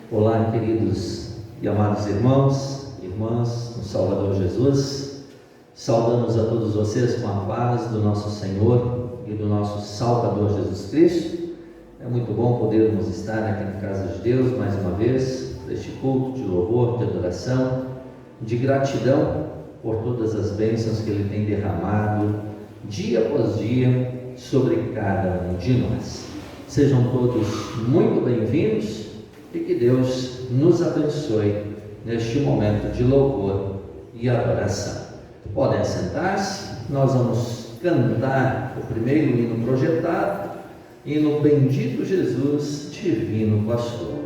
Olá, queridos e amados irmãos e irmãs no Salvador Jesus. Saudamos a todos vocês com a paz do nosso Senhor e do nosso Salvador Jesus Cristo. É muito bom podermos estar aqui na casa de Deus mais uma vez, neste culto de louvor, de adoração, de gratidão por todas as bênçãos que Ele tem derramado dia após dia sobre cada um de nós. Sejam todos muito bem-vindos e que Deus nos abençoe neste momento de louvor e adoração. Podem sentar-se, nós vamos cantar o primeiro hino projetado, hino Bendito Jesus, Divino Pastor.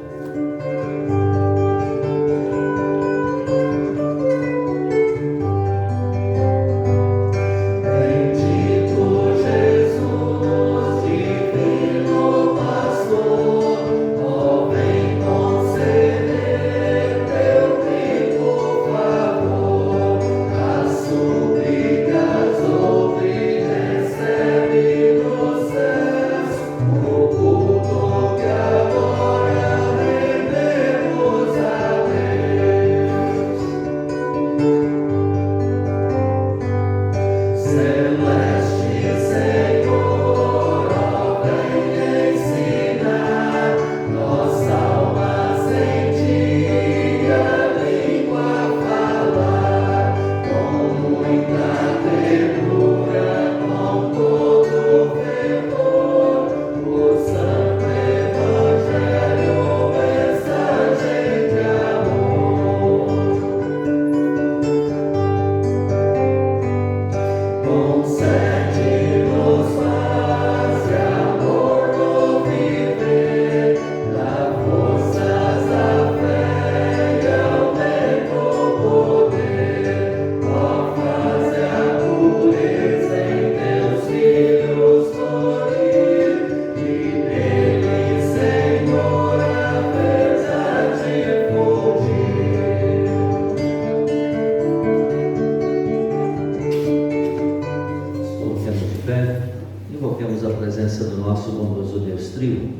Invoquemos a presença do nosso bondoso Deus Trio.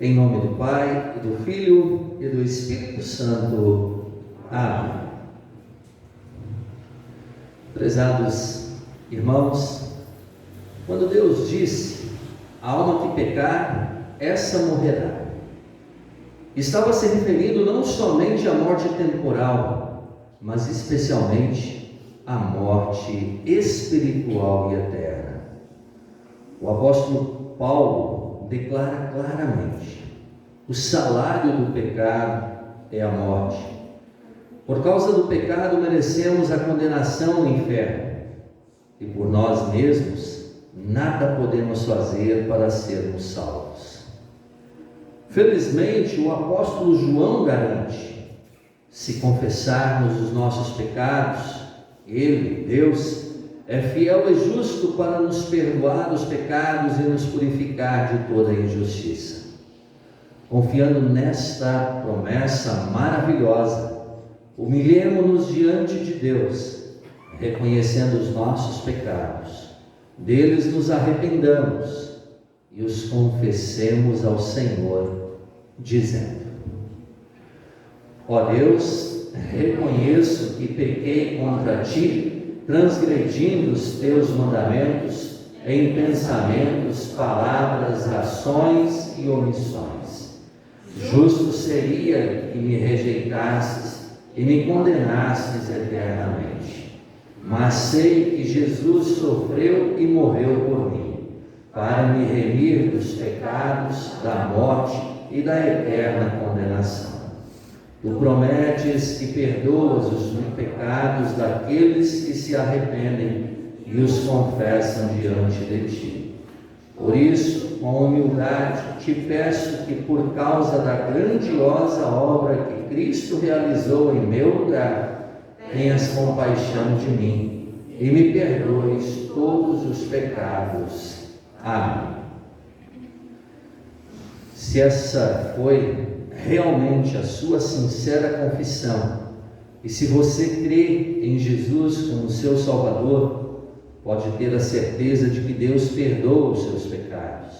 Em nome do Pai, e do Filho, e do Espírito Santo. Amém. Prezados irmãos, quando Deus disse: a alma que pecar, essa morrerá, estava se referindo não somente à morte temporal, mas especialmente a morte espiritual e eterna. O apóstolo Paulo declara claramente: o salário do pecado é a morte. Por causa do pecado merecemos a condenação no inferno, e por nós mesmos nada podemos fazer para sermos salvos. Felizmente, o apóstolo João garante: se confessarmos os nossos pecados, Ele, Deus, é fiel e justo para nos perdoar os pecados e nos purificar de toda injustiça. Confiando nesta promessa maravilhosa, humilhemo-nos diante de Deus, reconhecendo os nossos pecados, deles nos arrependamos e os confessemos ao Senhor, dizendo: ó Deus, reconheço que pequei contra ti, transgredindo os teus mandamentos em pensamentos, palavras, ações e omissões. Justo seria que me rejeitasses e me condenasses eternamente. Mas sei que Jesus sofreu e morreu por mim, para me remir dos pecados, da morte e da eterna condenação. Tu prometes que perdoas os pecados daqueles que se arrependem e os confessam diante de Ti. Por isso, com humildade, te peço que, por causa da grandiosa obra que Cristo realizou em meu lugar, tenhas compaixão de mim e me perdoes todos os pecados. Amém. Se essa foi realmente a sua sincera confissão, e se você crê em Jesus como seu Salvador, pode ter a certeza de que Deus perdoa os seus pecados.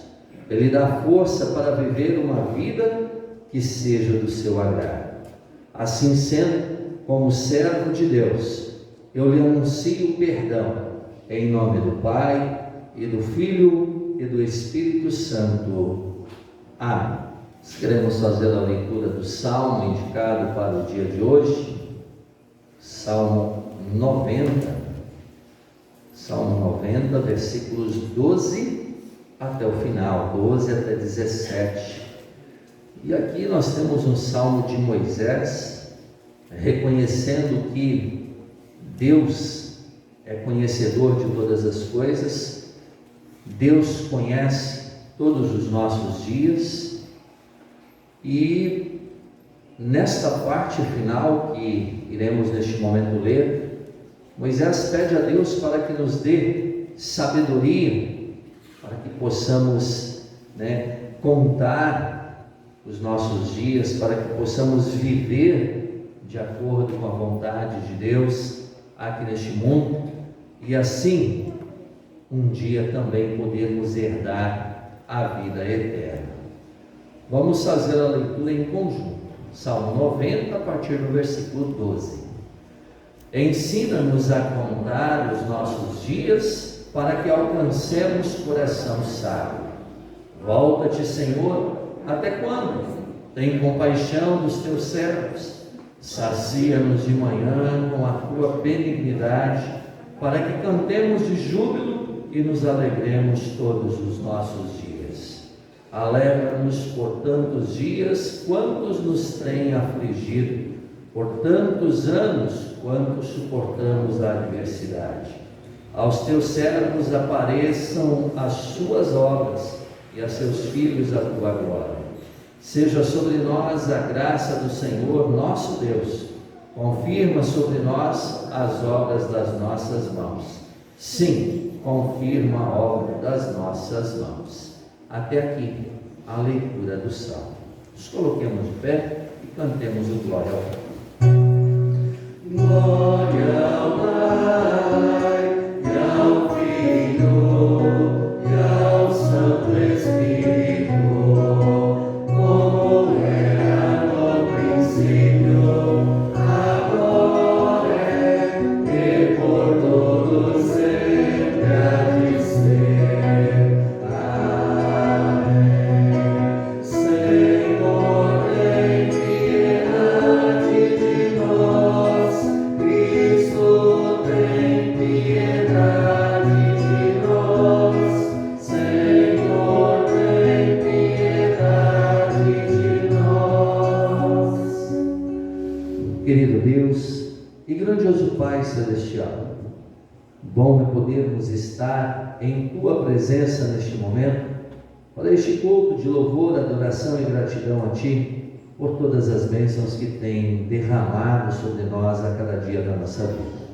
Ele dá força para viver uma vida que seja do seu agrado. Assim sendo, como servo de Deus, eu lhe anuncio o perdão, em nome do Pai, e do Filho, e do Espírito Santo. Amém. Queremos fazer a leitura do Salmo indicado para o dia de hoje, Salmo 90. Salmo 90, versículos 12 até o final, 12 até 17. E aqui nós temos um salmo de Moisés, reconhecendo que Deus é conhecedor de todas as coisas, Deus conhece todos os nossos dias, e nesta parte final que iremos neste momento ler, Moisés pede a Deus para que nos dê sabedoria, para que possamos contar os nossos dias, para que possamos viver de acordo com a vontade de Deus aqui neste mundo, e assim um dia também podermos herdar a vida eterna. Vamos fazer a leitura em conjunto, Salmo 90, a partir do versículo 12. Ensina-nos a contar os nossos dias, para que alcancemos coração sábio. Volta-te, Senhor, até quando? Tem compaixão dos teus servos. Sacia-nos de manhã com a tua benignidade, para que cantemos de júbilo e nos alegremos todos os nossos dias. Alegra-nos por tantos dias, quantos nos têm afligido, por tantos anos, quanto suportamos a adversidade. Aos teus servos apareçam as suas obras, e a seus filhos a tua glória. Seja sobre nós a graça do Senhor nosso Deus. Confirma sobre nós as obras das nossas mãos. Sim, confirma a obra das nossas mãos. Até aqui a leitura do Salmo. Nos coloquemos de pé e cantemos o Glória ao Pai. Glória ao Pai, e ao Filho, e ao Santo Espírito, como era no princípio, agora e por todos sempre há de ser. Amém. Senhor, tem piedade de nós. Cristo, tem piedade de nós. Senhor, tem piedade de nós. Querido Deus e grandioso Pai Celestial, bom é podermos estar em Tua presença neste momento, para este culto de louvor, adoração e gratidão a Ti, por todas as bênçãos que tem derramado sobre nós a cada dia da nossa vida.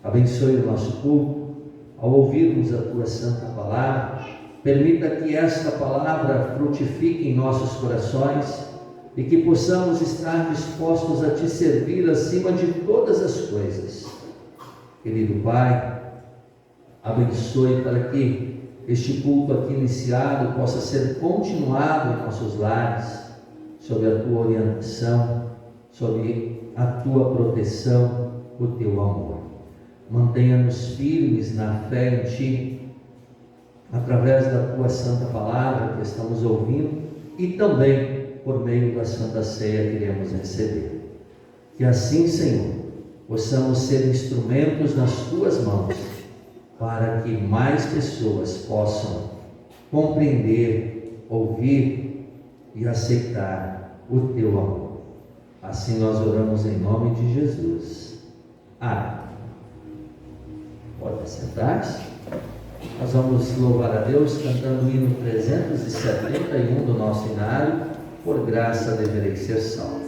Abençoe o nosso culto, ao ouvirmos a Tua santa palavra, permita que esta palavra frutifique em nossos corações e que possamos estar dispostos a Te servir acima de todas as coisas. Querido Pai, abençoe para que este culto aqui iniciado possa ser continuado em nossos lares, sob a Tua orientação, sob a Tua proteção, o Teu amor. Mantenha-nos firmes na fé em Ti, através da Tua santa palavra que estamos ouvindo e também por meio da Santa Ceia que iremos receber. Que assim, Senhor, possamos ser instrumentos nas Tuas mãos, para que mais pessoas possam compreender, ouvir e aceitar o Teu amor. Assim nós oramos em nome de Jesus. Amém. Pode sentar-se. Nós vamos louvar a Deus cantando o hino 371 do nosso inário. Por graça deverei ser salvo.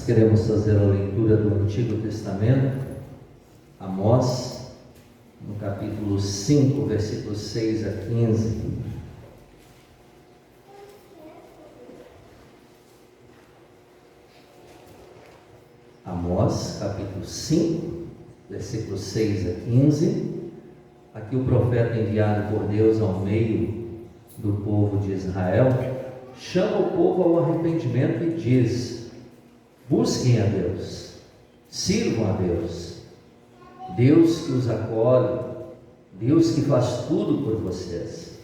Queremos fazer a leitura do Antigo Testamento, Amós, no capítulo 5, versículos 6 a 15. Amós, capítulo 5, versículos 6 a 15. Aqui o profeta enviado por Deus ao meio do povo de Israel chama o povo ao arrependimento e diz: busquem a Deus, sirvam a Deus, Deus que os acolhe, Deus que faz tudo por vocês.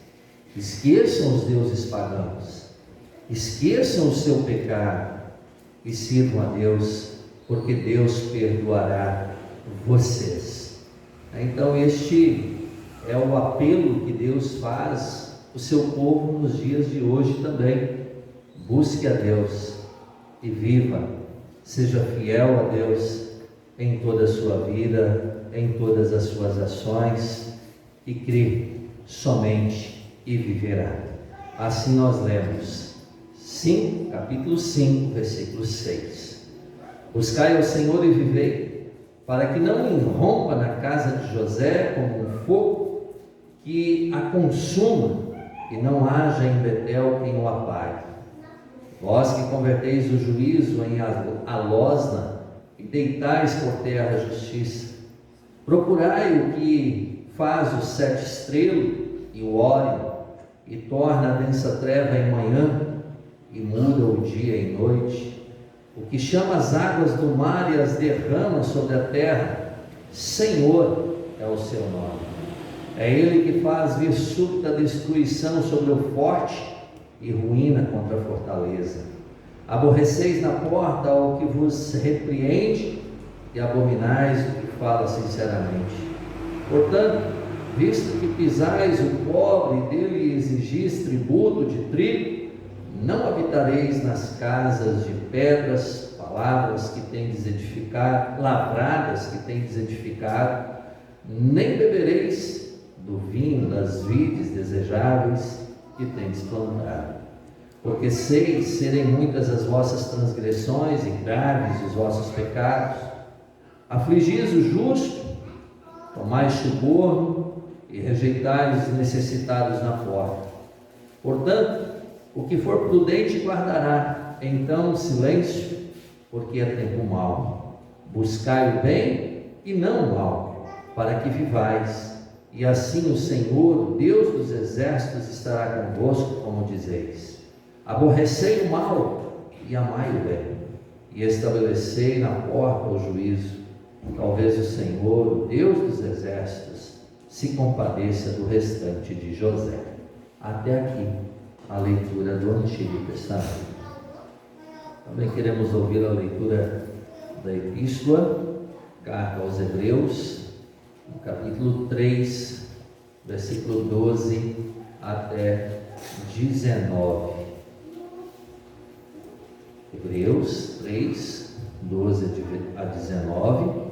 Esqueçam os deuses pagãos, esqueçam o seu pecado e sirvam a Deus, porque Deus perdoará vocês. Então este é o apelo que Deus faz ao seu povo nos dias de hoje também. Busque a Deus e viva. Seja fiel a Deus em toda a sua vida, em todas as suas ações, e crê somente e viverá. Assim nós lemos: capítulo 5, versículo 6. Buscai ao Senhor e vivei, para que não irrompa na casa de José como um fogo que a consuma, e não haja em Betel quem o apague. Vós que converteis o juízo em alosna e deitais por terra a justiça, procurai o que faz o 7 estrelo e o Órion, e torna a densa treva em manhã, e muda o dia em noite, o que chama as águas do mar e as derrama sobre a terra. Senhor é o seu nome. É Ele que faz vir súbita destruição sobre o forte e ruína contra a fortaleza. Aborreceis na porta ao que vos repreende e abominais o que fala sinceramente. Portanto, visto que pisais o pobre e dele exigis tributo de trigo, não habitareis nas casas de pedras, palavras que tendes edificado, lavradas que tendes edificado, nem bebereis do vinho das vides desejáveis que tendes plantado. Porque sei serem muitas as vossas transgressões e graves os vossos pecados. Afligis o justo, tomais suborno e rejeitais os necessitados na porta. Portanto, o que for prudente guardará, então silêncio, porque é tempo mau. Buscai o bem e não o mal, para que vivais, e assim o Senhor, o Deus dos exércitos, estará convosco, como dizeis. Aborrecei o mal e amai o bem, e estabelecei na porta o juízo. Talvez o Senhor, o Deus dos exércitos, se compadeça do restante de José. Até aqui a leitura do Antigo Testamento. Também queremos ouvir a leitura da Epístola, carta aos Hebreus, no capítulo 3, versículo 12 até 19. Hebreus 3, 12 a 19.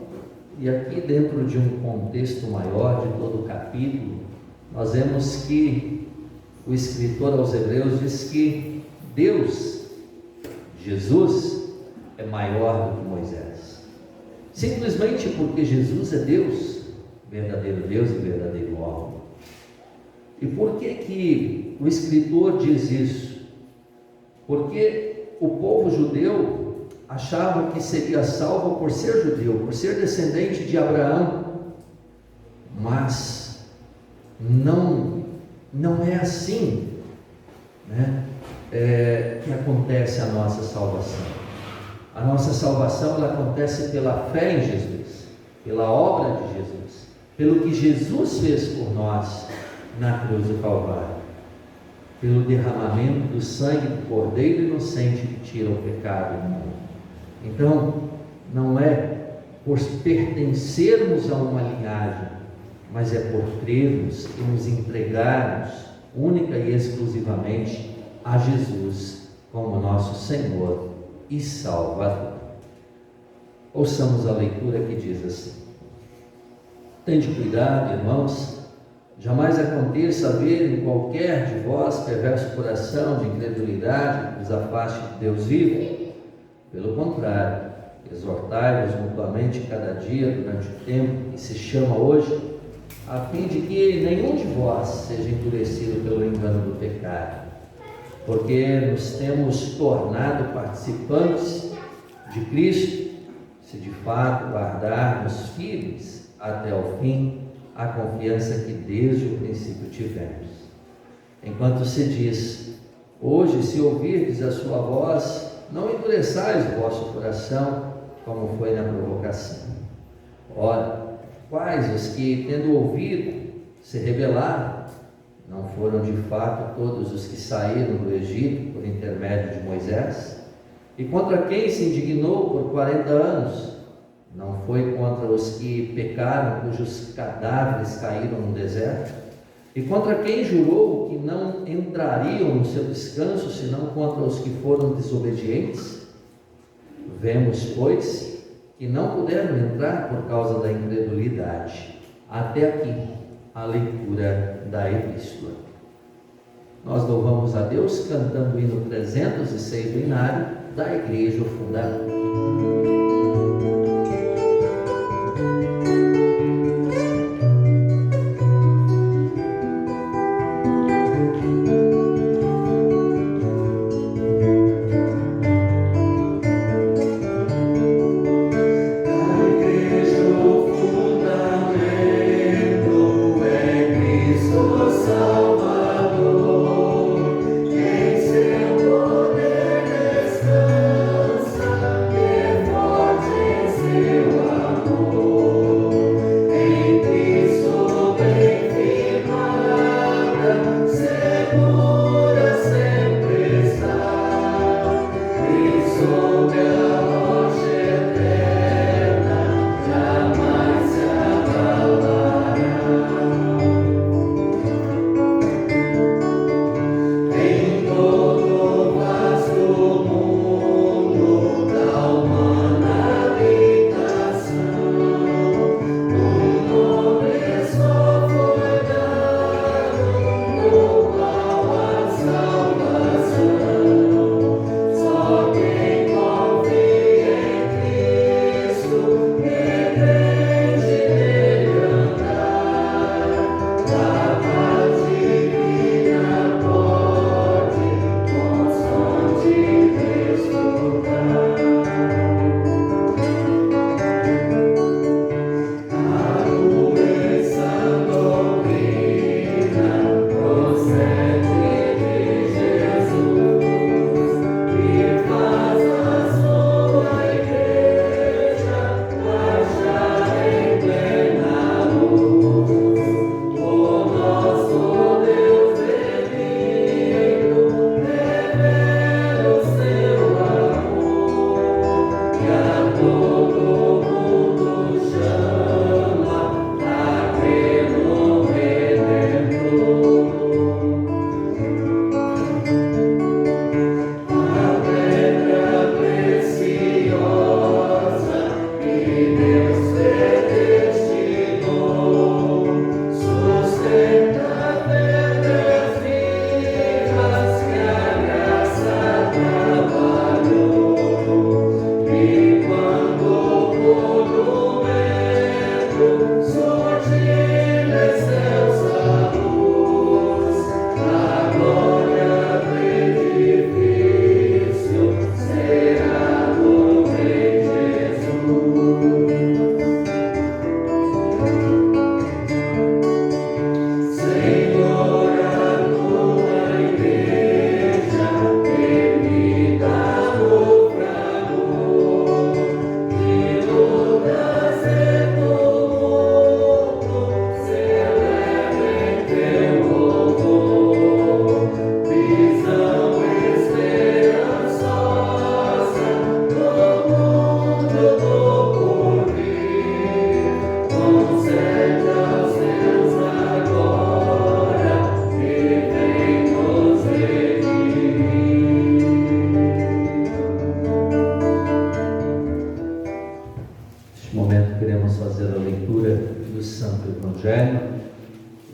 E aqui, dentro de um contexto maior de todo o capítulo, nós vemos que o escritor aos Hebreus diz que Deus, Jesus, é maior do que Moisés. Simplesmente porque Jesus é Deus, verdadeiro Deus e verdadeiro homem. E por que o escritor diz isso? Porque o povo judeu achava que seria salvo por ser judeu, por ser descendente de Abraão, mas não é assim, né? Que acontece a nossa salvação. A nossa salvação ela acontece pela fé em Jesus, pela obra de Jesus, pelo que Jesus fez por nós na cruz do Calvário, pelo derramamento do sangue do Cordeiro inocente que tira o pecado do mundo. Então, não é por pertencermos a uma linhagem, mas é por crermos e nos entregarmos única e exclusivamente a Jesus como nosso Senhor e Salvador. Ouçamos a leitura que diz assim: tende cuidado, irmãos, jamais aconteça haver em qualquer de vós perverso coração de incredulidade que os afaste de Deus vivo. Pelo contrário, exortai-vos mutuamente cada dia durante o tempo que se chama hoje, a fim de que nenhum de vós seja endurecido pelo engano do pecado, porque nos temos tornado participantes de Cristo, se de fato guardarmos firmes até o fim a confiança que desde o princípio tivemos. Enquanto se diz: hoje, se ouvirdes a sua voz, não endureçais o vosso coração, como foi na provocação. Ora, quais os que, tendo ouvido, se rebelaram? Não foram de fato todos os que saíram do Egito por intermédio de Moisés? E contra quem se indignou por 40 anos? Não foi contra os que pecaram, cujos cadáveres caíram no deserto? E contra quem jurou que não entrariam no seu descanso, senão contra os que foram desobedientes? Vemos, pois, que não puderam entrar por causa da incredulidade. Até aqui a leitura da Epístola. nós louvamos a Deus cantando o hino 306 do Inário da Igreja Fundadora.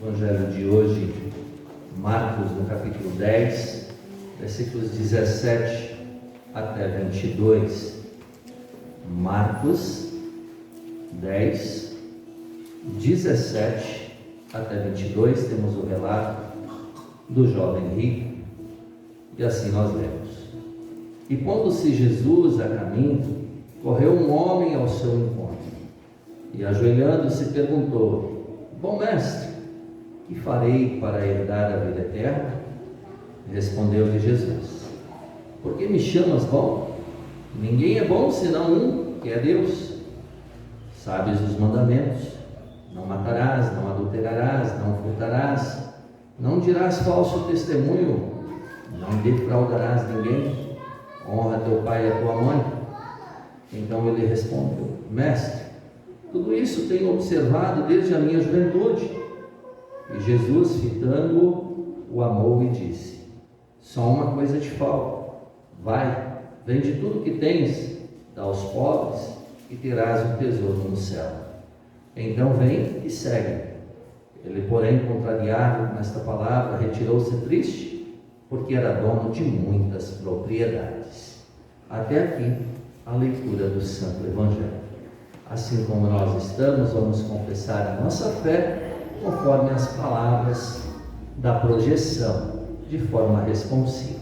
Evangelho de hoje, Marcos, no capítulo 10, versículos 17 até 22. Marcos 10, 17 até 22, temos o relato do jovem rico, e assim nós lemos. E pondo-se Jesus a caminho, correu um homem ao seu encontro, e ajoelhando-se perguntou: Bom mestre, que farei para herdar a vida eterna? Respondeu-lhe Jesus: Por que me chamas bom? Ninguém é bom senão um, que é Deus. Sabes os mandamentos: não matarás, não adulterarás, não furtarás, não dirás falso testemunho, não defraudarás ninguém, honra teu pai e a tua mãe. Então ele respondeu: Mestre, tudo isso tenho observado desde a minha juventude. E Jesus, fitando-o, o amou e disse: Só uma coisa te falta. Vai, vende tudo que tens, dá aos pobres, e terás um tesouro no céu. Então vem e segue. Ele, porém, contrariado nesta palavra, retirou-se triste, porque era dono de muitas propriedades. Até aqui a leitura do Santo Evangelho. Assim como nós estamos, vamos confessar a nossa fé conforme as palavras da projeção, de forma responsiva.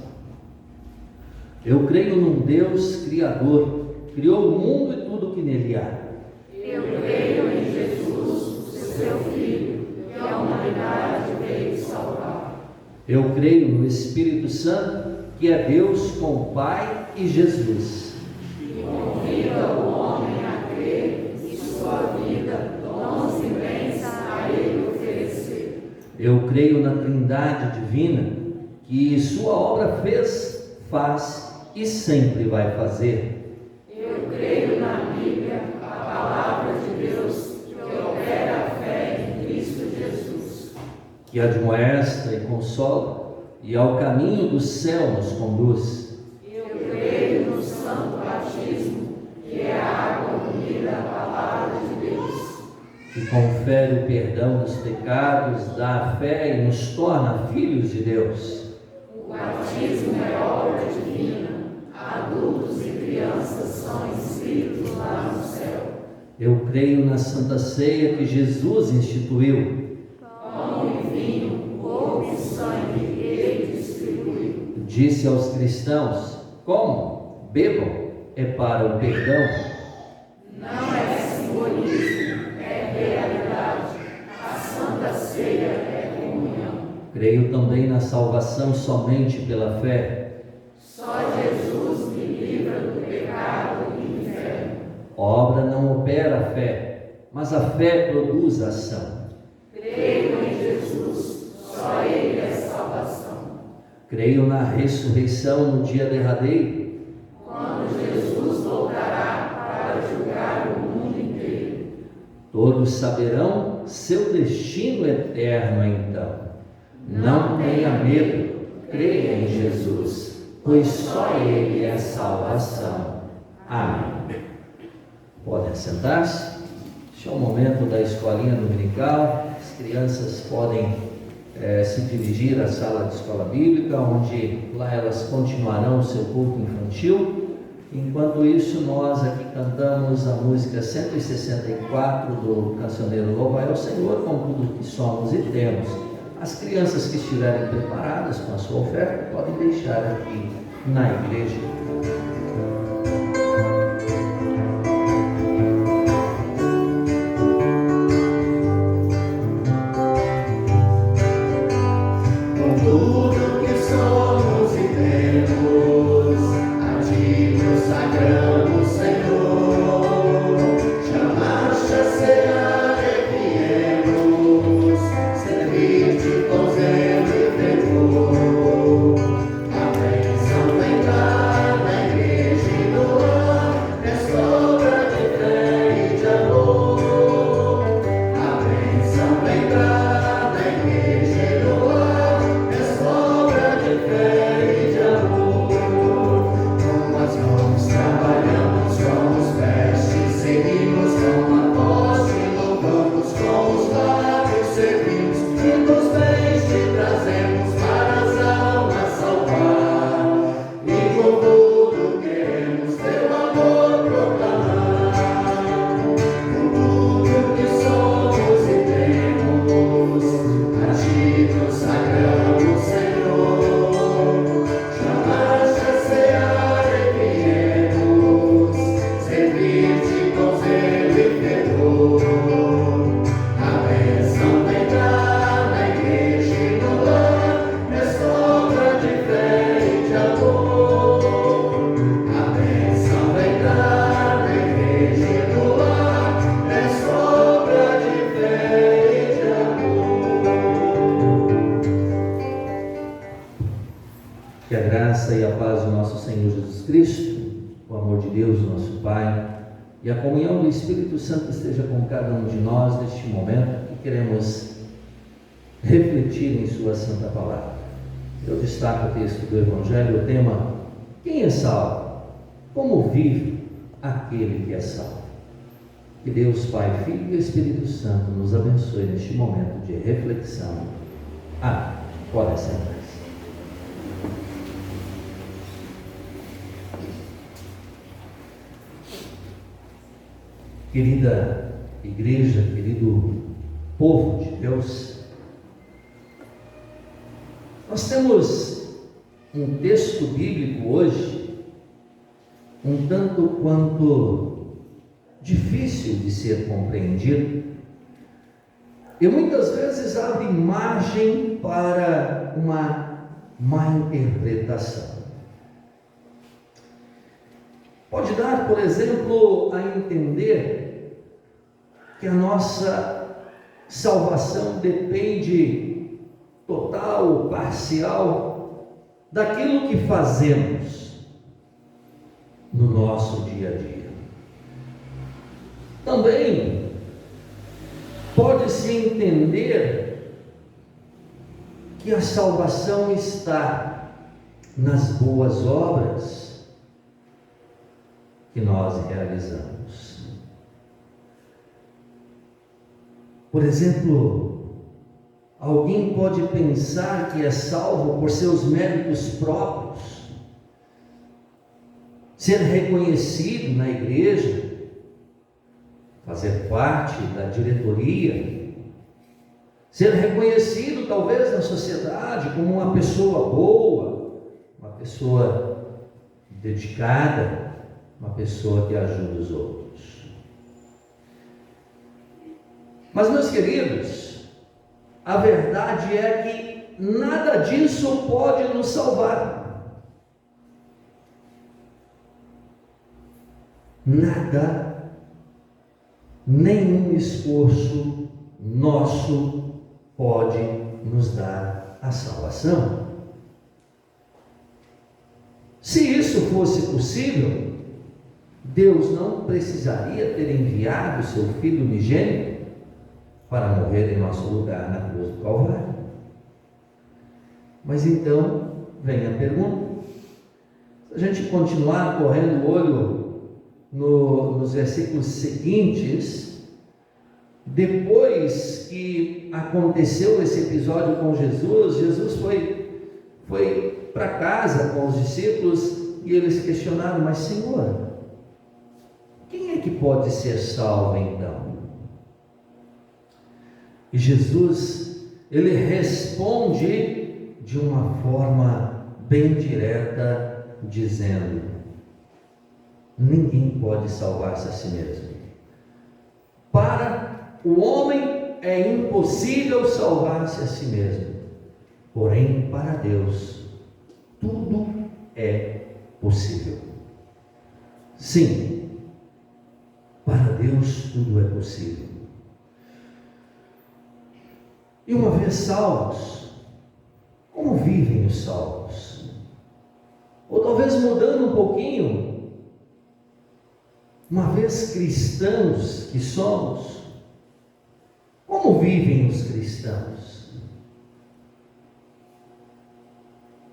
Eu creio num Deus Criador, criou o mundo e tudo que nele há. Eu creio em Jesus, seu Filho, que a humanidade veio salvar. Eu creio no Espírito Santo, que é Deus com o Pai e Jesus. E convida o homem a crer e sua vida, dons e bens a ele oferecer. Eu creio na Trindade Divina, que sua obra fez, faz e sempre vai fazer. Eu creio na Bíblia, a palavra de Deus, que opera a fé em Cristo Jesus. Que admoesta e consola, e ao caminho do céu nos conduz. Eu creio no santo batismo, que é a água unida à palavra de Deus. Que confere o perdão dos pecados, dá a fé e nos torna filhos de Deus. O batismo é obra divina. Adultos e crianças são inscritos lá no céu. Eu creio na Santa Ceia que Jesus instituiu. Pão e vinho, corpo e sangue, ele distribuiu. Disse aos cristãos: comam, bebam, é para o perdão. Não é simbolismo, é realidade. A Santa Ceia é comunhão. Creio também na salvação somente pela fé. Só Jesus me livra do pecado e do inferno. Obra não opera a fé, mas a fé produz ação. Creio em Jesus, só ele é salvação. Creio na ressurreição no dia derradeiro. Quando Jesus voltará para julgar o mundo inteiro. Todos saberão seu destino eterno então. Não tenha medo, creia em Jesus, pois só ele é salvação. Amém. Podem sentar-se. Este é o momento da escolinha dominical. As crianças podem se dirigir à sala de escola bíblica, onde lá elas continuarão o seu culto infantil. Enquanto isso, nós aqui cantamos a música 164 do cancioneiro Louvai ao Senhor com tudo que somos e temos. As crianças que estiverem preparadas com a sua oferta podem deixar aqui na igreja. Que a graça e a paz do nosso Senhor Jesus Cristo, o amor de Deus, nosso Pai, e a comunhão do Espírito Santo esteja com cada um de nós neste momento que queremos refletir em sua santa palavra. Eu destaco o texto do Evangelho, o tema: quem é salvo? Como vive aquele que é salvo? Que Deus, Pai, Filho e Espírito Santo nos abençoe neste momento de reflexão. Podem sentar-se. Querida igreja, querido povo de Deus, nós temos um texto bíblico hoje um tanto quanto difícil de ser compreendido e muitas vezes abre margem para uma má interpretação. Pode dar, por exemplo, a entender que a nossa salvação depende total ou parcial daquilo que fazemos no nosso dia a dia. Também pode-se entender que a salvação está nas boas obras que nós realizamos. Por exemplo, alguém pode pensar que é salvo por seus méritos próprios, ser reconhecido na igreja, fazer parte da diretoria, ser reconhecido talvez na sociedade como uma pessoa boa, uma pessoa dedicada, uma pessoa que ajuda os outros. Mas, meus queridos, a verdade é que nada disso pode nos salvar. Nada, nenhum esforço nosso pode nos dar a salvação. Se isso fosse possível, Deus não precisaria ter enviado o seu Filho unigênito para morrer em nosso lugar na cruz do Calvário. Mas então vem a pergunta: se a gente continuar correndo o olho nos versículos seguintes, depois que aconteceu esse episódio com Jesus, Jesus foi para casa com os discípulos e eles questionaram: mas Senhor, quem é que pode ser salvo então? E Jesus, ele responde de uma forma bem direta, dizendo: ninguém pode salvar-se a si mesmo. Para o homem é impossível salvar-se a si mesmo, porém para Deus tudo é possível. Sim, para Deus tudo é possível. E uma vez salvos, como vivem os salvos? Ou talvez mudando um pouquinho, uma vez cristãos que somos, como vivem os cristãos?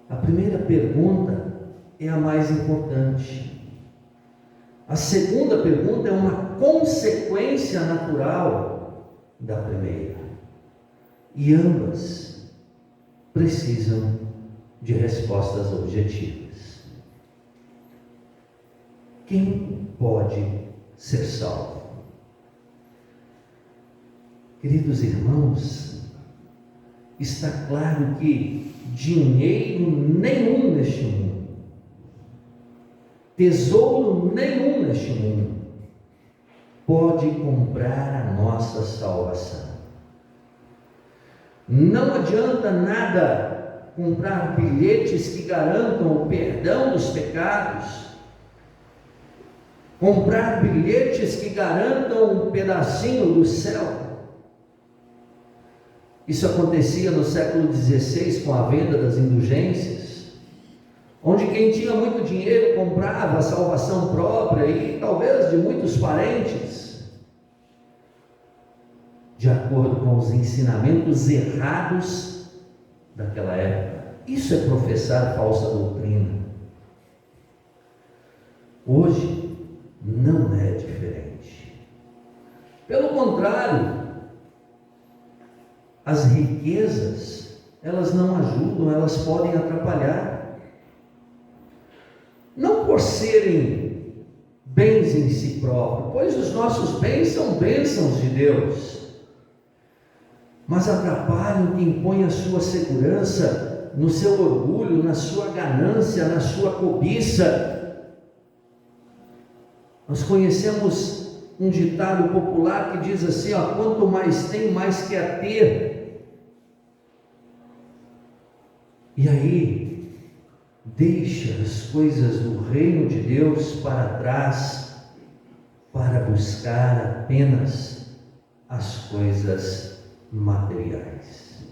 A primeira pergunta é a mais importante. A segunda pergunta é uma consequência natural da primeira. E ambas precisam de respostas objetivas. Quem pode ser salvo? Queridos irmãos, está claro que dinheiro nenhum neste mundo, tesouro nenhum neste mundo, pode comprar a nossa salvação. Não adianta nada comprar bilhetes que garantam o perdão dos pecados, comprar bilhetes que garantam um pedacinho do céu. Isso acontecia no século XVI com a venda das indulgências, onde quem tinha muito dinheiro comprava a salvação própria e talvez de muitos parentes, de acordo com os ensinamentos errados daquela época. Isso é professar falsa doutrina. Hoje não é diferente. Pelo contrário, as riquezas, elas não ajudam, elas podem atrapalhar. Não por serem bens em si próprio, pois os nossos bens são bênçãos de Deus, mas atrapalham quem põe a sua segurança no seu orgulho, na sua ganância, na sua cobiça. Nós conhecemos um ditado popular que diz assim, quanto mais tem, mais quer ter. E aí, deixa as coisas do reino de Deus para trás, para buscar apenas as coisas materiais.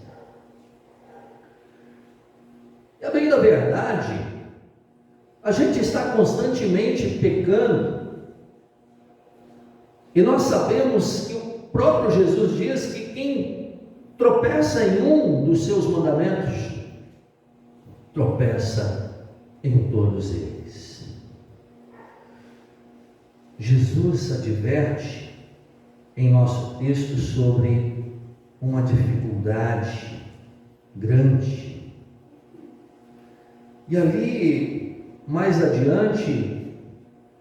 E a bem da verdade, a gente está constantemente pecando, e nós sabemos que o próprio Jesus diz que quem tropeça em um dos seus mandamentos, tropeça em todos eles. Jesus adverte em nosso texto sobre uma dificuldade grande. E ali, mais adiante,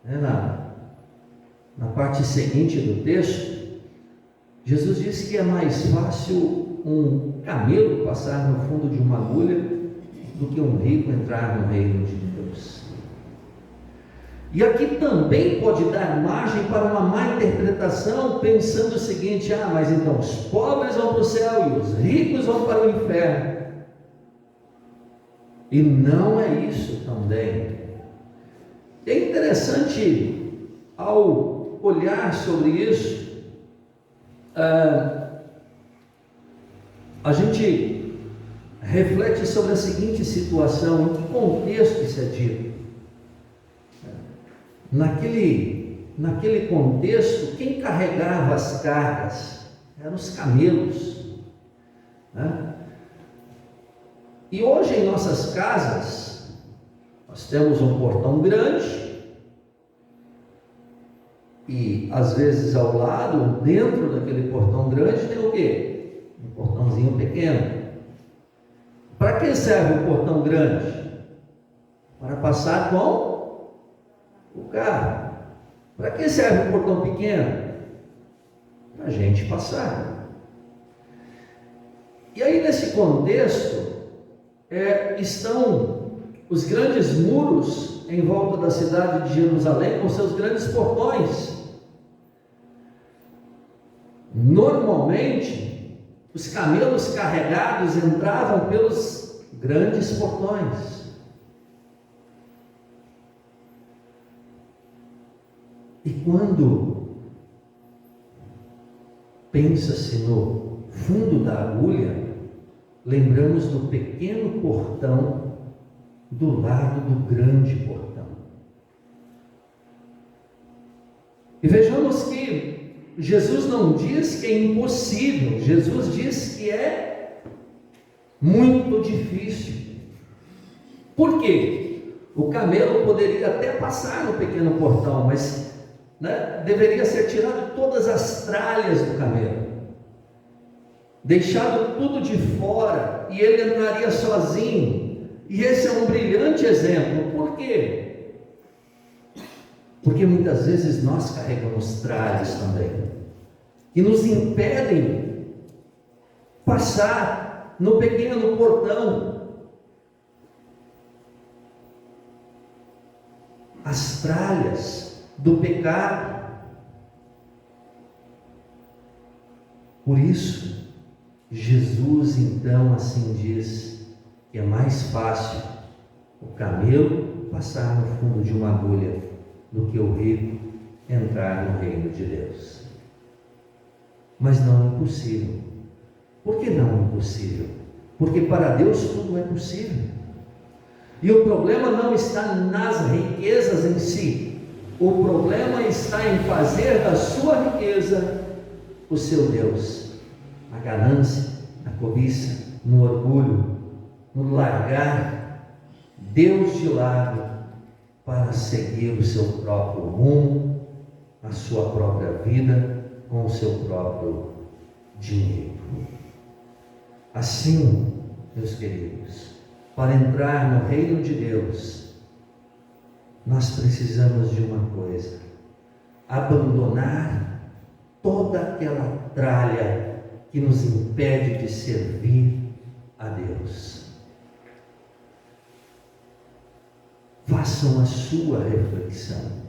na parte seguinte do texto, Jesus diz que é mais fácil um camelo passar no fundo de uma agulha do que um rico entrar no reino de Deus. E aqui também pode dar margem para uma má interpretação, pensando o seguinte: mas então os pobres vão para o céu e os ricos vão para o inferno. E não é isso também. É interessante, ao olhar sobre isso, a gente reflete sobre a seguinte situação: em que contexto isso é dito? Naquele contexto, quem carregava as cargas eram os camelos, né? E hoje em nossas casas nós temos um portão grande e às vezes ao lado, dentro daquele portão grande, tem o quê? Um portãozinho pequeno. Para que serve o portão grande? Para passar com o carro. Para que serve o portão pequeno? Para a gente passar. E aí, nesse contexto, estão os grandes muros em volta da cidade de Jerusalém, com seus grandes portões. Normalmente, os camelos carregados entravam pelos grandes portões. E quando pensa-se no fundo da agulha, lembramos do pequeno portão do lado do grande portão. E vejamos que Jesus não diz que é impossível, Jesus diz que é muito difícil. Por quê? O camelo poderia até passar no pequeno portão, mas deveria ser tirado todas as tralhas do camelo, deixado tudo de fora, e ele entraria sozinho. E esse é um brilhante exemplo. Por quê? Porque muitas vezes nós carregamos tralhas também, que nos impedem passar no pequeno portão. As tralhas do pecado. Por isso, Jesus então assim diz que é mais fácil o camelo passar no fundo de uma agulha do que o rico entrar no reino de Deus. Mas não é impossível. Por que não é impossível? Porque para Deus tudo é possível. E o problema não está nas riquezas em si. O problema está em fazer da sua riqueza o seu Deus. A ganância, a cobiça, no orgulho, no largar Deus de lado para seguir o seu próprio rumo, a sua própria vida, com o seu próprio dinheiro. Assim, meus queridos, para entrar no reino de Deus, nós precisamos de uma coisa: abandonar toda aquela tralha que nos impede de servir a Deus. Façam a sua reflexão.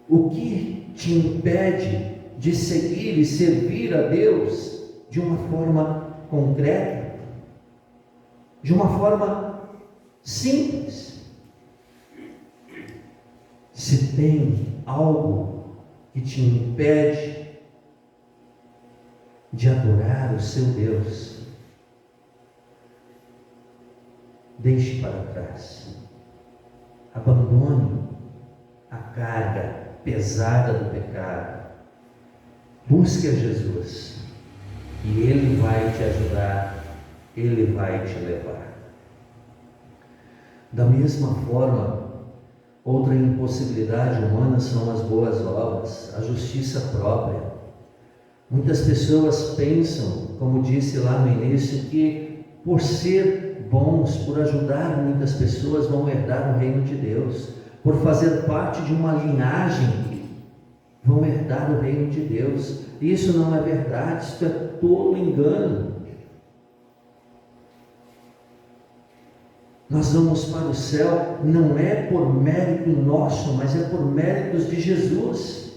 O que te impede de seguir e servir a Deus de uma forma concreta, de uma forma simples? Se tem algo que te impede de adorar o seu Deus, deixe para trás. Abandone a carga pesada do pecado. Busque a Jesus e Ele vai te ajudar, Ele vai te levar. Da mesma forma, outra impossibilidade humana são as boas obras, a justiça própria. Muitas pessoas pensam, como disse lá no início, que por ser bons, por ajudar muitas pessoas, vão herdar o reino de Deus. Por fazer parte de uma linhagem, vão herdar o reino de Deus. Isso não é verdade, isso é tolo engano. Nós vamos para o céu não é por mérito nosso, mas é por méritos de Jesus.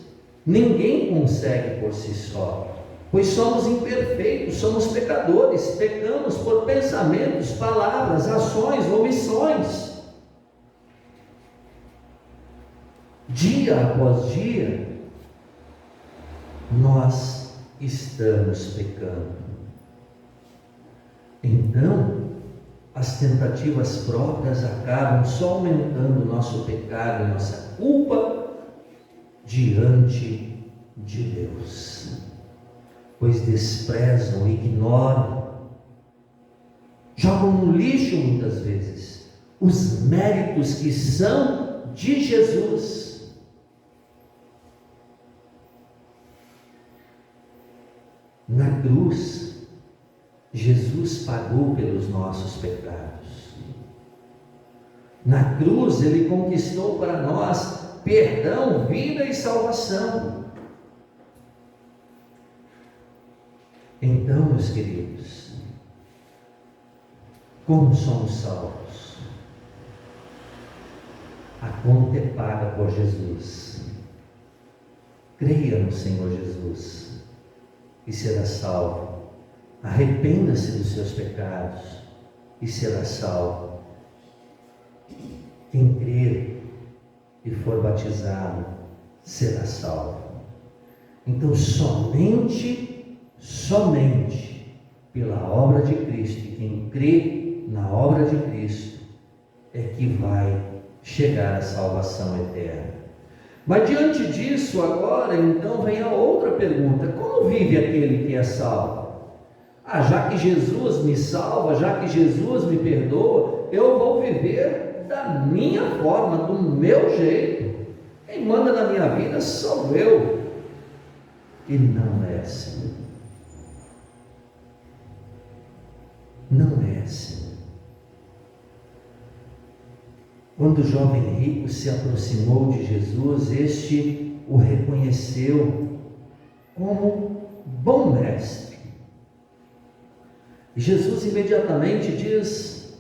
Ninguém consegue por si só, pois somos imperfeitos, somos pecadores, pecamos por pensamentos, palavras, ações, omissões. Dia após dia, nós estamos pecando. Então, as tentativas próprias acabam só aumentando o nosso pecado e nossa culpa diante de Deus, pois desprezam, ignoram, jogam no lixo muitas vezes os méritos que são de Jesus. Na cruz, Jesus pagou pelos nossos pecados. Na cruz, Ele conquistou para nós perdão, vida e salvação. Então, meus queridos, como somos salvos? A conta é paga por Jesus. Creia no Senhor Jesus e será salvo. Arrependa-se dos seus pecados e será salvo. Quem crer e for batizado será salvo. Então, somente pela obra de Cristo, e quem crê na obra de Cristo é que vai chegar à salvação eterna. Mas diante disso, agora, então, vem a outra pergunta: como vive aquele que é salvo? Já que Jesus me salva, já que Jesus me perdoa, eu vou viver da minha forma, do meu jeito. Quem manda na minha vida sou eu. E não é assim. Não é assim. Quando o jovem rico se aproximou de Jesus, este o reconheceu como bom mestre. E Jesus imediatamente diz: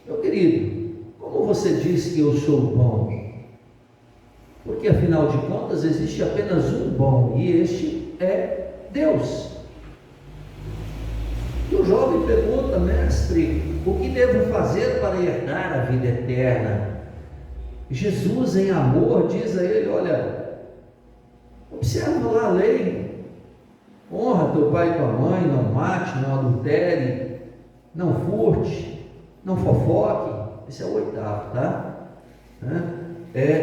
meu querido, como você diz que eu sou bom? Porque afinal de contas existe apenas um bom, e este é Deus. E o jovem pergunta: mestre, o que devo fazer para herdar a vida eterna? Jesus, em amor, diz a ele: olha, observa lá a lei. Honra teu pai e tua mãe, não mate, não adultere, não furte, não fofoque. Esse é o 8º, tá?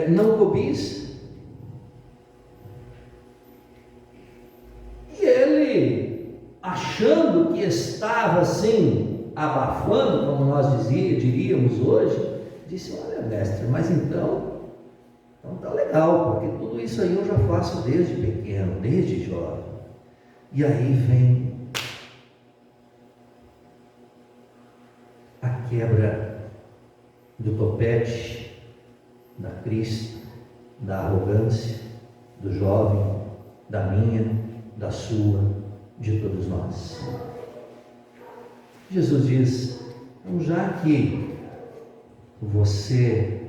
Não cobice. E ele, achando que estava assim, abafando, como nós diríamos hoje, disse: olha, mestre, mas então tá legal, porque tudo isso aí eu já faço desde pequeno, desde jovem. E aí vem a quebra do topete da Cristo, da arrogância do jovem, da minha, da sua, de todos nós. Jesus diz: então, já que você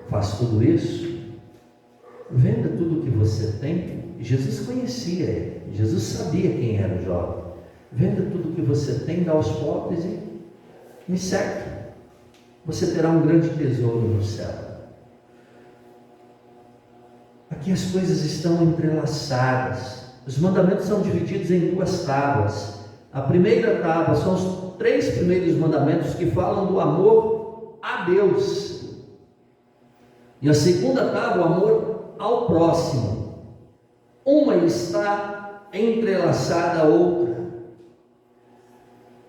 faz tudo isso, venda tudo o que você tem. Jesus conhecia ele, Jesus sabia quem era o jovem. Venda tudo o que você tem, dá aos pobres e me segue. Você terá um grande tesouro no céu. Aqui as coisas estão entrelaçadas. Os mandamentos são divididos em duas tábuas. A primeira tábua são os 3 primeiros mandamentos que falam do amor a Deus. E a segunda tábua, o amor ao próximo. Uma está entrelaçada à outra.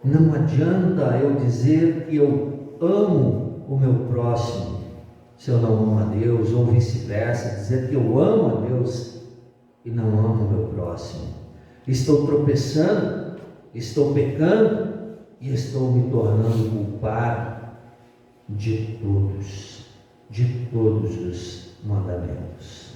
Não adianta eu dizer que eu amo o meu próximo se eu não amo a Deus, ou vice-versa, dizer que eu amo a Deus e não amo o meu próximo. Estou tropeçando, estou pecando e estou me tornando culpado de todos os mandamentos.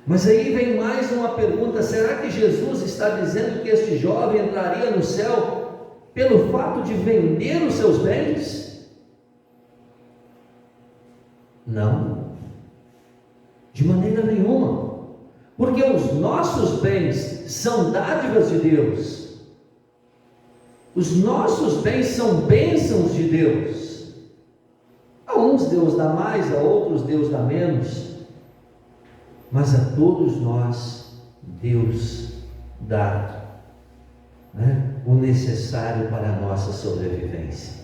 Mas aí vem mais uma pergunta: será que Jesus está dizendo que este jovem entraria no céu pelo fato de vender os seus bens? Não, de maneira nenhuma, porque os nossos bens são dádivas de Deus, os nossos bens são bênçãos de Deus. A uns Deus dá mais, a outros Deus dá menos, mas a todos nós Deus dá, o necessário para a nossa sobrevivência.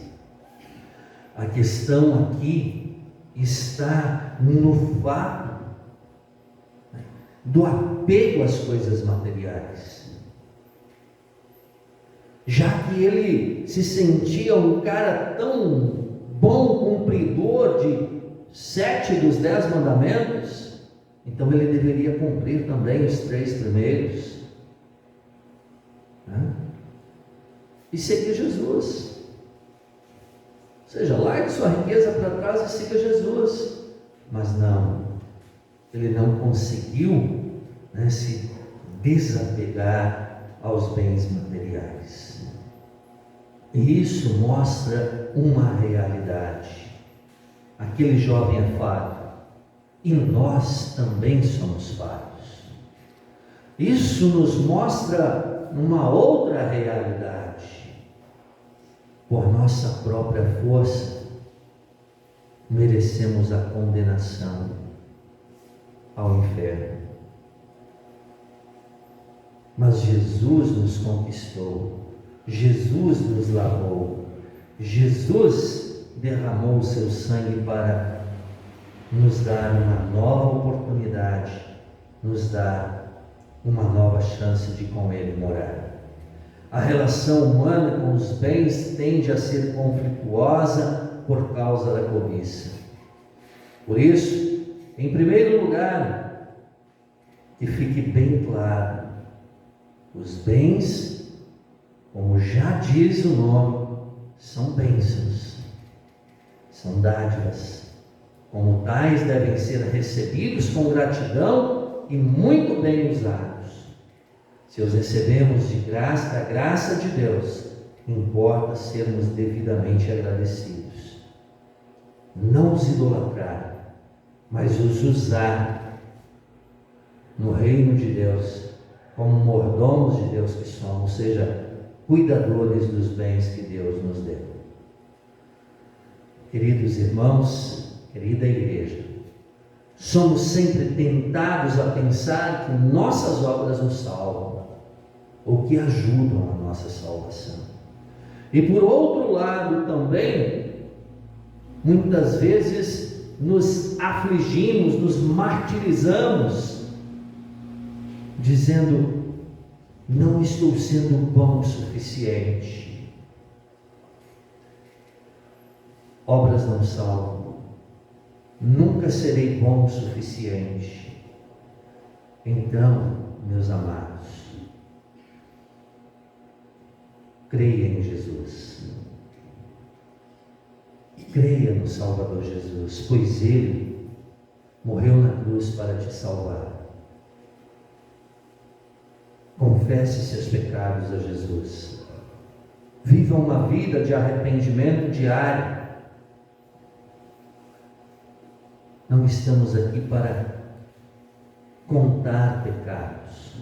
A questão aqui está no fato do apego às coisas materiais. Já que ele se sentia um cara tão bom cumpridor de 7 dos 10 mandamentos, então ele deveria cumprir também os 3 primeiros. E seguir Jesus. Ou seja, largue sua riqueza para trás e siga Jesus. Mas não, ele não conseguiu se desapegar aos bens materiais. E isso mostra uma realidade. Aquele jovem é falho, e nós também somos falhos. Isso nos mostra uma outra realidade. Por nossa própria força, merecemos a condenação ao inferno. Mas Jesus nos conquistou, Jesus nos lavou, Jesus derramou o seu sangue para nos dar uma nova oportunidade, nos dar uma nova chance de com Ele morar. A relação humana com os bens tende a ser conflituosa por causa da cobiça. Por isso, em primeiro lugar, que fique bem claro, os bens, como já diz o nome, são bênçãos, são dádivas. Como tais, devem ser recebidos com gratidão e muito bem usados. Se os recebemos de graça, da graça de Deus, importa sermos devidamente agradecidos. Não os idolatrar, mas os usar no reino de Deus, como mordomos de Deus que somos, ou seja, cuidadores dos bens que Deus nos deu. Queridos irmãos, querida igreja, somos sempre tentados a pensar que nossas obras nos salvam, ou que ajudam a nossa salvação. E por outro lado também, muitas vezes nos afligimos, nos martirizamos, dizendo: não estou sendo bom o suficiente. Obras não salvam. Nunca serei bom o suficiente. Então, meus amados, creia em Jesus. Creia no Salvador Jesus, pois Ele morreu na cruz para te salvar. Confesse seus pecados a Jesus. Viva uma vida de arrependimento diário. Não estamos aqui para contar pecados.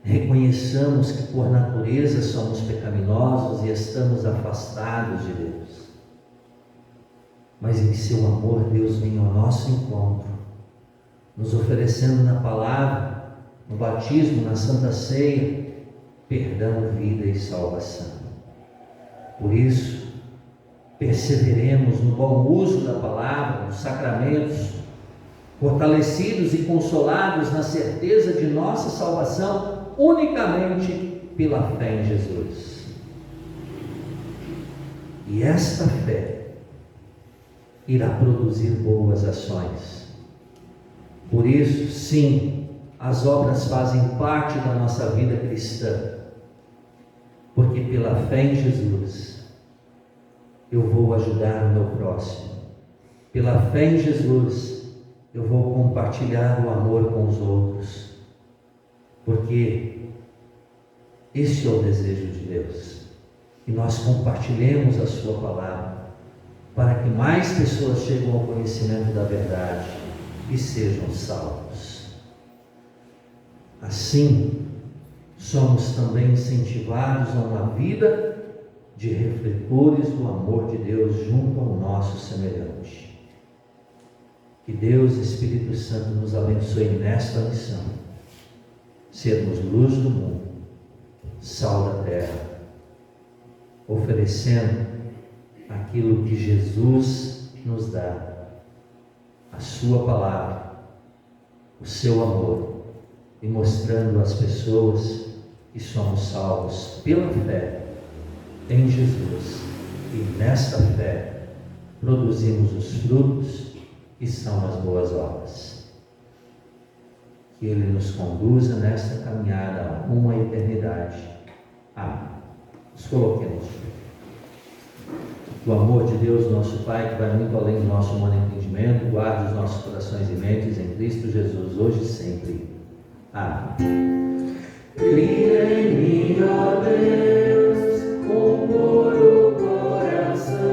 Reconheçamos que por natureza somos pecaminosos e estamos afastados de Deus. Mas em seu amor, Deus vem ao nosso encontro, nos oferecendo na palavra, no batismo, na Santa Ceia, perdão, vida e salvação. Por isso, perseveremos no bom uso da palavra, nos sacramentos, fortalecidos e consolados na certeza de nossa salvação unicamente pela fé em Jesus. E esta fé irá produzir boas ações. Por isso, sim, as obras fazem parte da nossa vida cristã, porque pela fé em Jesus eu vou ajudar o meu próximo, pela fé em Jesus eu vou compartilhar o amor com os outros, porque esse é o desejo de Deus, que nós compartilhemos a sua palavra, para que mais pessoas cheguem ao conhecimento da verdade e sejam salvos. Assim, somos também incentivados a uma vida de refletores do amor de Deus junto ao nosso semelhante. Que Deus, Espírito Santo, nos abençoe nesta missão, sermos luz do mundo, sal da terra, oferecendo aquilo que Jesus nos dá, a sua palavra, o seu amor, e mostrando às pessoas que somos salvos pela fé em Jesus, e nesta fé produzimos os frutos que são as boas obras. Que Ele nos conduza nesta caminhada rumo à eternidade. Amém. Nos coloquemos. O amor de Deus, nosso Pai, que vai muito além do nosso humano entendimento, guarde os nossos corações e mentes em Cristo Jesus, hoje e sempre. Amém. Cria em mim, ó Deus, com puro coração,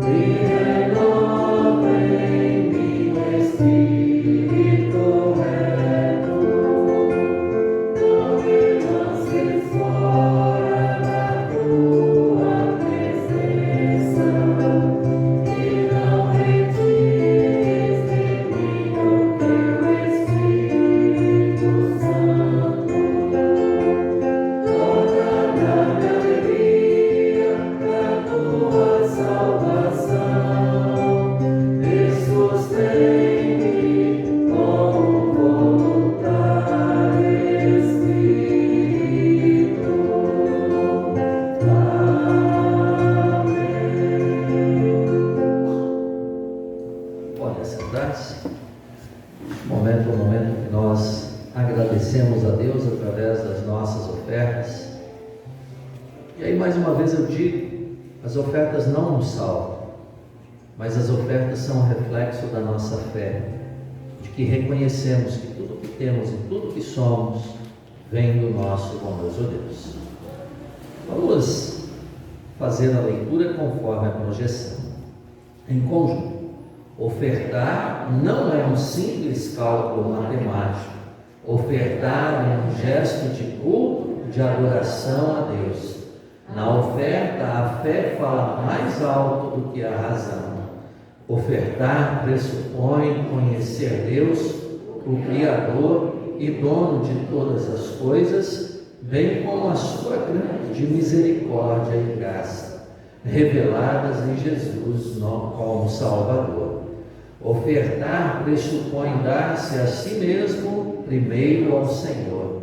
e renova em mim o espírito reto. Não me lances fora da tua presença, e não retires de mim o teu Espírito Santo. Torna-me a alegria da tua salvação, e sustém-me com voluntário Espírito. Amém. Pode sentar-se. Momento é o momento que nós agradecemos a Deus através das nossas ofertas. E aí, mais uma vez eu digo, as ofertas não nos salvam, mas as ofertas são um reflexo da nossa fé, de que reconhecemos que tudo que temos e tudo que somos vem do nosso bondoso Deus. Vamos fazer a leitura conforme a projeção. Em conjunto. Ofertar não é um simples cálculo matemático. Ofertar é um gesto de culto, de adoração a Deus. Na oferta, a fé fala mais alto do que a razão. Ofertar pressupõe conhecer Deus, o Criador e dono de todas as coisas, bem como a sua grande misericórdia e graça, reveladas em Jesus como Salvador. Ofertar pressupõe dar-se a si mesmo primeiro ao Senhor.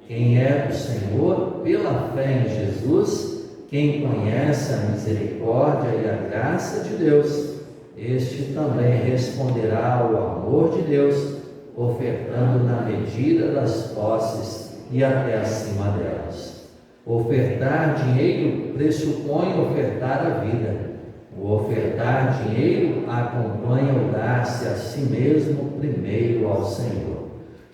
Quem é do Senhor pela fé em Jesus, quem conhece a misericórdia e a graça de Deus, este também responderá ao amor de Deus, ofertando na medida das posses e até acima delas. Ofertar dinheiro pressupõe ofertar a vida. O ofertar dinheiro acompanha o dar-se a si mesmo primeiro ao Senhor.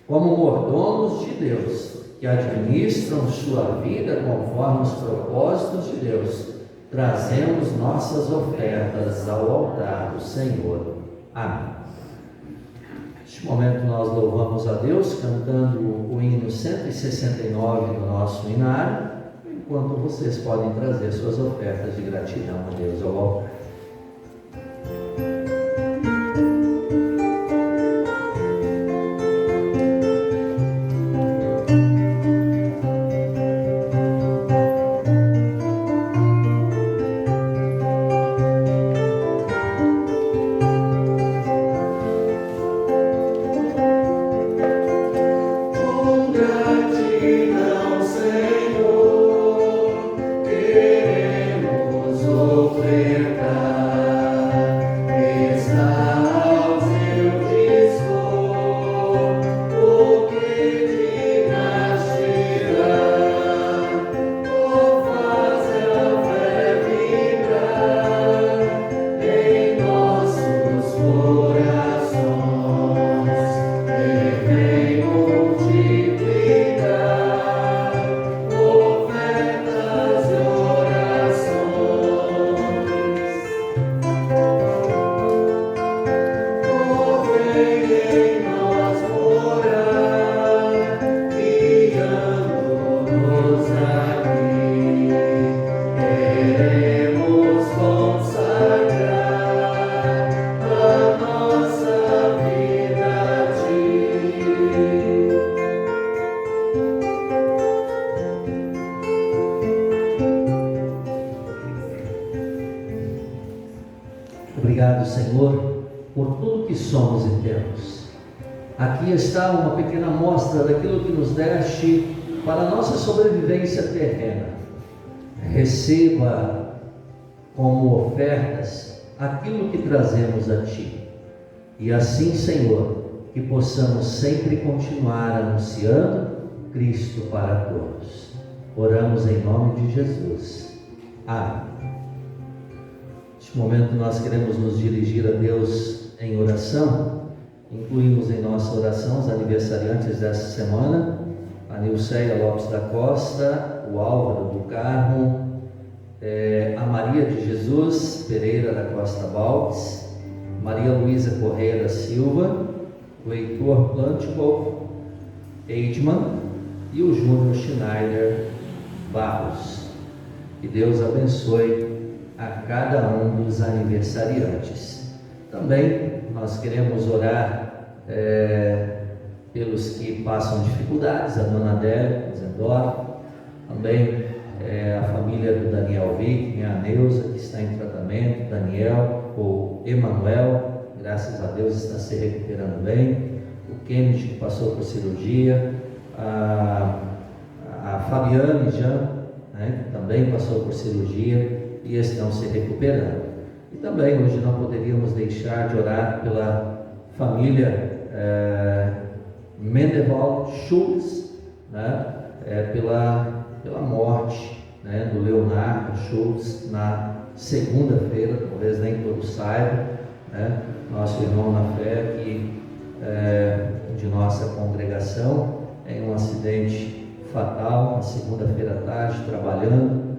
Como mordomos de Deus, que administram sua vida conforme os propósitos de Deus, trazemos nossas ofertas ao altar do Senhor. Amém. Neste momento nós louvamos a Deus cantando o hino 169 do nosso hinário, enquanto vocês podem trazer suas ofertas de gratidão a Deus ao altar. Obrigado, Senhor, por tudo que somos e temos. Aqui está uma pequena amostra daquilo que nos deste para a nossa sobrevivência terrena. Receba como ofertas aquilo que trazemos a Ti. E assim, Senhor, que possamos sempre continuar anunciando Cristo para todos. Oramos em nome de Jesus. Amém. Neste momento nós queremos nos dirigir a Deus em oração. Incluímos em nossa oração os aniversariantes dessa semana: a Nilceia Lopes da Costa, o Álvaro do Carmo, a Maria de Jesus Pereira da Costa Baltes, Maria Luísa Correia da Silva, o Heitor Plantibol Eidman e o Júnior Schneider Barros. Que Deus abençoe a cada um dos aniversariantes. Também nós queremos orar pelos que passam dificuldades, a dona Adélia Zendora, também a família do Daniel Vick, a Neuza, que está em tratamento, Daniel, o Emanuel, graças a Deus está se recuperando bem, o Kennedy, que passou por cirurgia, a Fabiane Jean, que também passou por cirurgia e estão se recuperando. E também hoje não poderíamos deixar de orar pela família Mendeval Schultz, pela morte do Leonardo Schultz na segunda-feira, talvez nem todos saibam, nosso irmão na fé de nossa congregação, em um acidente fatal, na segunda-feira à tarde, trabalhando,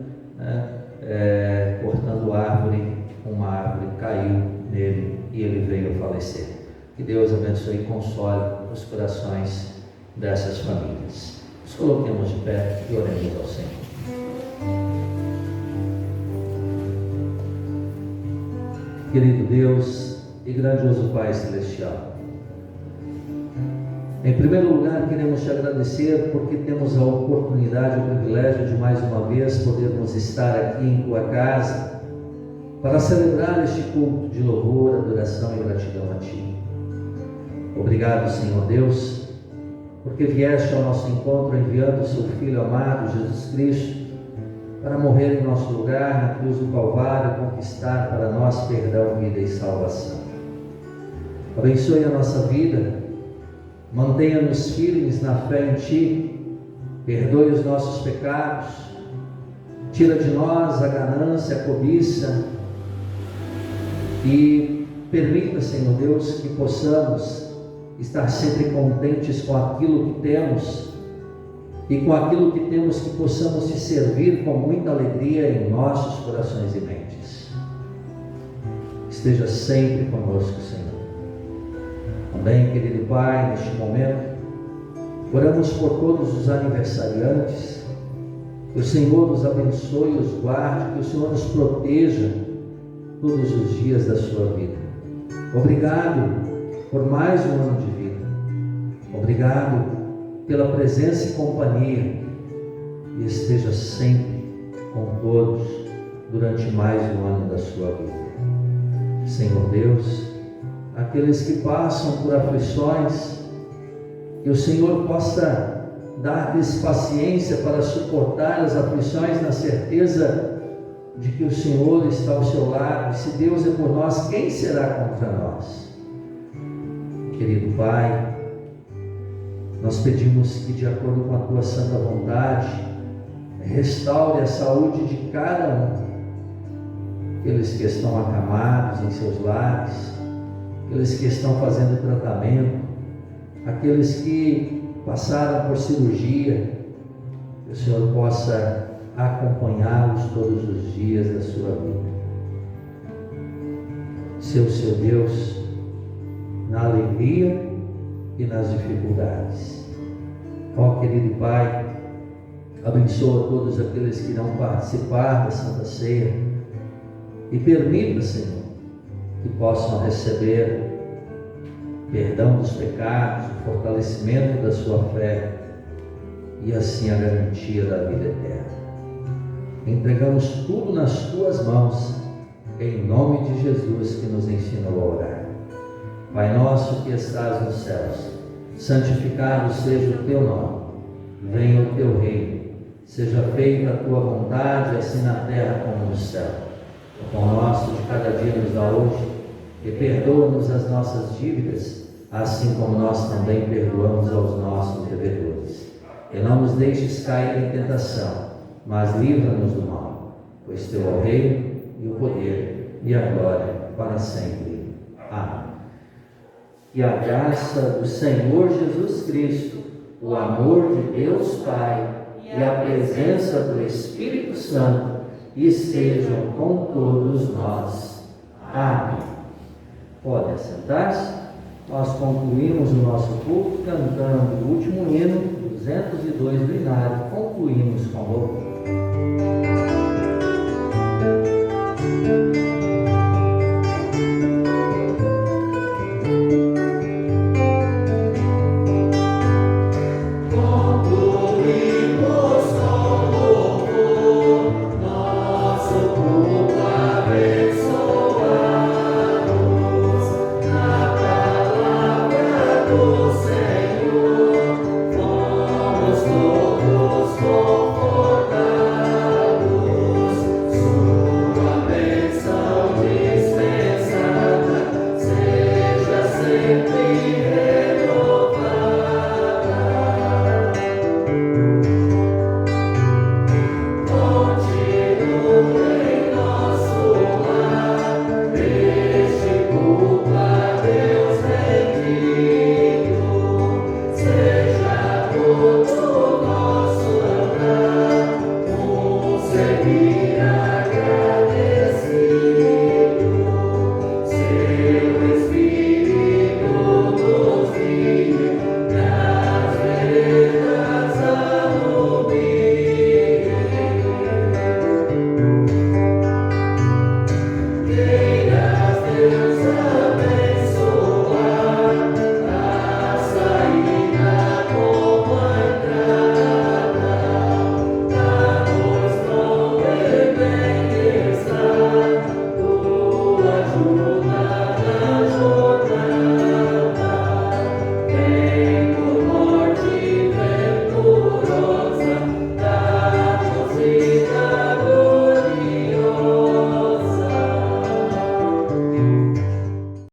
cortando árvore, uma árvore caiu nele e ele veio a falecer. Que Deus abençoe e console os corações dessas famílias. Nos coloquemos de pé e oremos ao Senhor. Querido Deus e grandioso Pai Celestial, em primeiro lugar queremos te agradecer porque temos a oportunidade, o privilégio de mais uma vez podermos estar aqui em tua casa para celebrar este culto de louvor, adoração e gratidão a Ti. Obrigado, Senhor Deus, porque vieste ao nosso encontro enviando o Seu Filho amado, Jesus Cristo, para morrer em nosso lugar na cruz do Calvário, conquistar para nós perdão, vida e salvação. Abençoe a nossa vida, mantenha-nos firmes na fé em Ti, perdoe os nossos pecados, tira de nós a ganância, a cobiça, E permita, Senhor Deus, que possamos estar sempre contentes com aquilo que temos, e com aquilo que temos que possamos te servir com muita alegria em nossos corações e mentes. Esteja sempre conosco, Senhor. Também, querido Pai, neste momento, oramos por todos os aniversariantes, que o Senhor os abençoe e os guarde, que o Senhor os proteja todos os dias da sua vida. Obrigado por mais um ano de vida. Obrigado pela presença e companhia, e esteja sempre com todos durante mais um ano da sua vida. Senhor Deus, aqueles que passam por aflições, que o Senhor possa dar-lhes paciência para suportar as aflições na certeza de que o Senhor está ao seu lado. E se Deus é por nós, quem será contra nós? Querido Pai, nós pedimos que, de acordo com a Tua santa vontade, restaure a saúde de cada um, aqueles que estão acamados em seus lares, aqueles que estão fazendo tratamento, aqueles que passaram por cirurgia, que o Senhor possa acompanhá-los todos os dias da sua vida. Seu Deus, na alegria e nas dificuldades. Ó querido Pai, abençoa todos aqueles que irão participar da Santa Ceia e permita, Senhor, que possam receber perdão dos pecados, o fortalecimento da sua fé e assim a garantia da vida eterna. Entregamos tudo nas Tuas mãos, em nome de Jesus, que nos ensinou a orar. Pai nosso que estás nos céus, santificado seja o Teu nome. Venha o Teu reino. Seja feita a Tua vontade, assim na terra como no céu. O pão nosso de cada dia nos dá hoje, e perdoa-nos as nossas dívidas, assim como nós também perdoamos aos nossos devedores. E não nos deixes cair em tentação, mas livra-nos do mal, pois Teu é o reino e o poder e a glória para sempre. Amém. Que a graça do Senhor Jesus Cristo, o amor de Deus Pai e a presença do Espírito Santo estejam com todos nós. Amém. Pode assentar-se. Nós concluímos o nosso culto cantando o último hino, 202 do Inário. Concluímos com louvor.